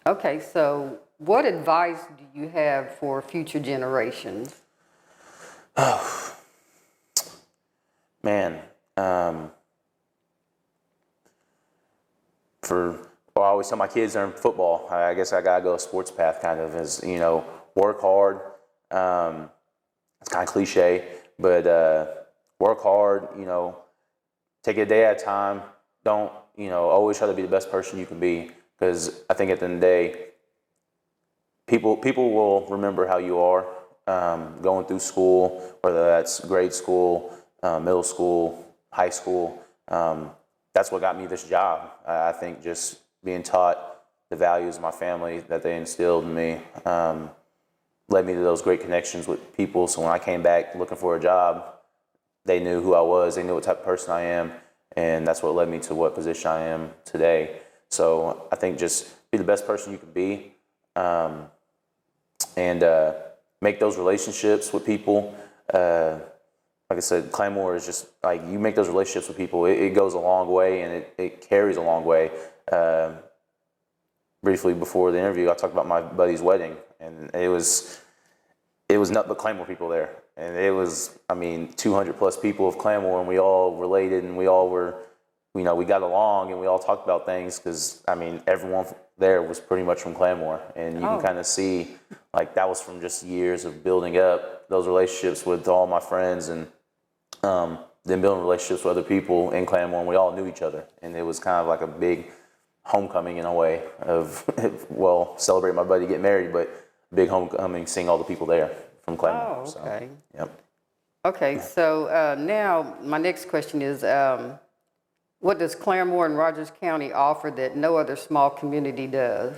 Okay, so what advice do you have for future generations? Man, well, I always tell my kids during football, I guess I gotta go a sports path kind of is, work hard. It's kind of cliche, but work hard, take it a day at a time. Don't, always try to be the best person you can be, because I think at the end of the day, people will remember how you are going through school, whether that's grade school, middle school, high school. That's what got me this job. I think just being taught the values of my family that they instilled in me led me to those great connections with people. So when I came back looking for a job, they knew who I was, they knew what type of person I am, and that's what led me to what position I am today. So I think just be the best person you can be, and make those relationships with people. Like I said, Claremore is just like, you make those relationships with people, it goes a long way, and it carries a long way. Briefly before the interview, I talked about my buddy's wedding, and it was nothing but Claremore people there. And it was, 200 plus people of Claremore, and we all related, and we all were, we got along, and we all talked about things, because, everyone there was pretty much from Claremore. And you can kind of see, like, that was from just years of building up those relationships with all my friends, and then building relationships with other people in Claremore, and we all knew each other. And it was kind of like a big homecoming in a way of, well, celebrate my buddy getting married, but big homecoming, seeing all the people there from Claremore. Oh, okay. So, yep. Okay, so now my next question is, what does Claremore and Rogers County offer that no other small community does,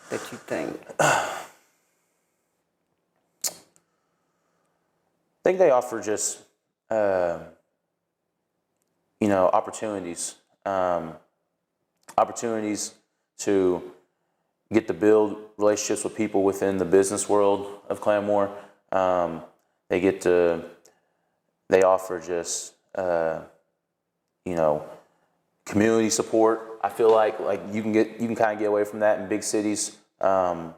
that you think? I think they offer just, opportunities. Opportunities to get to build relationships with people within the business world of Claremore. They offer just, community support. I feel like you can kind of get away from that in big cities, where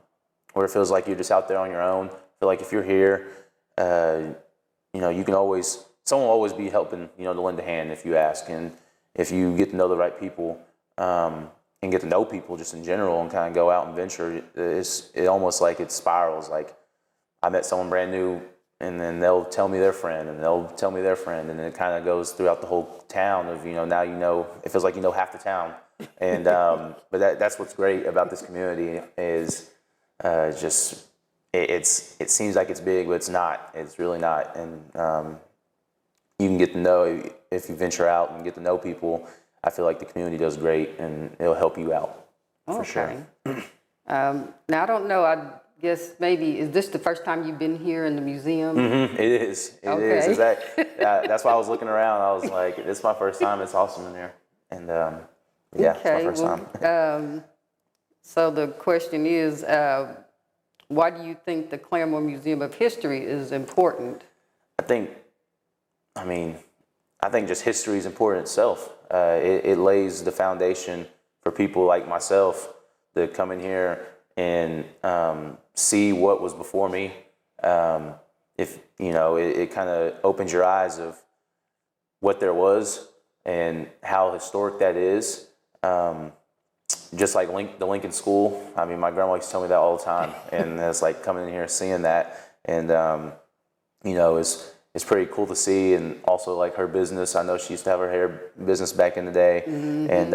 it feels like you're just out there on your own. I feel like if you're here, you can always, someone will always be helping, to lend a hand if you ask. And if you get to know the right people, and get to know people just in general, and kind of go out and venture, it almost like it spirals. Like, I met someone brand new, and then they'll tell me their friend, and they'll tell me their friend, and it kind of goes throughout the whole town of, now it feels like half the town. And but that's what's great about this community is just it seems like it's big, but it's not. It's really not. And you can get to know, if you venture out and get to know people. I feel like the community does great, and it'll help you out for sure. Now, I don't know, I guess maybe, is this the first time you've been here in the museum? Mm-hmm. It is. It is. Exactly. That's why I was looking around. I was like, this is my first time. It's awesome in here. And it's my first time. So the question is, why do you think the Claremore Museum of History is important? I think just history is important itself. It lays the foundation for people like myself to come in here and see what was before me. It kind of opens your eyes of what there was and how historic that is. Just like the Lincoln School. My grandma used to tell me that all the time, and it's like coming in here and seeing that, and it's pretty cool to see. And also, like, her business, I know she used to have her hair business back in the day. Mm-hmm. And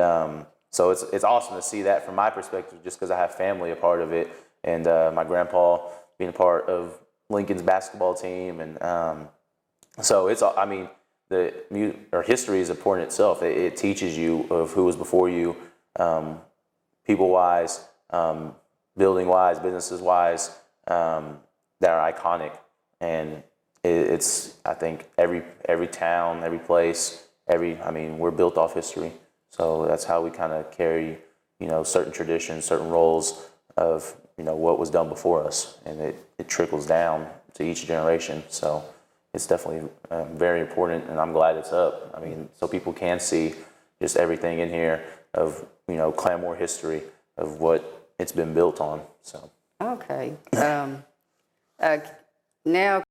so it's awesome to see that from my perspective, just because I have family a part of it, and my grandpa being a part of Lincoln's basketball team. And so history is important itself. It teaches you of who was before you, people-wise, building-wise, businesses-wise, that are iconic. And I think every town, every place, we're built off history. So that's how we kind of carry, certain traditions, certain roles of, what was done before us. And it trickles down to each generation. So it's definitely very important, and I'm glad it's up. So people can see just everything in here of, Claremore history, of what it's been built on. So Okay. Now,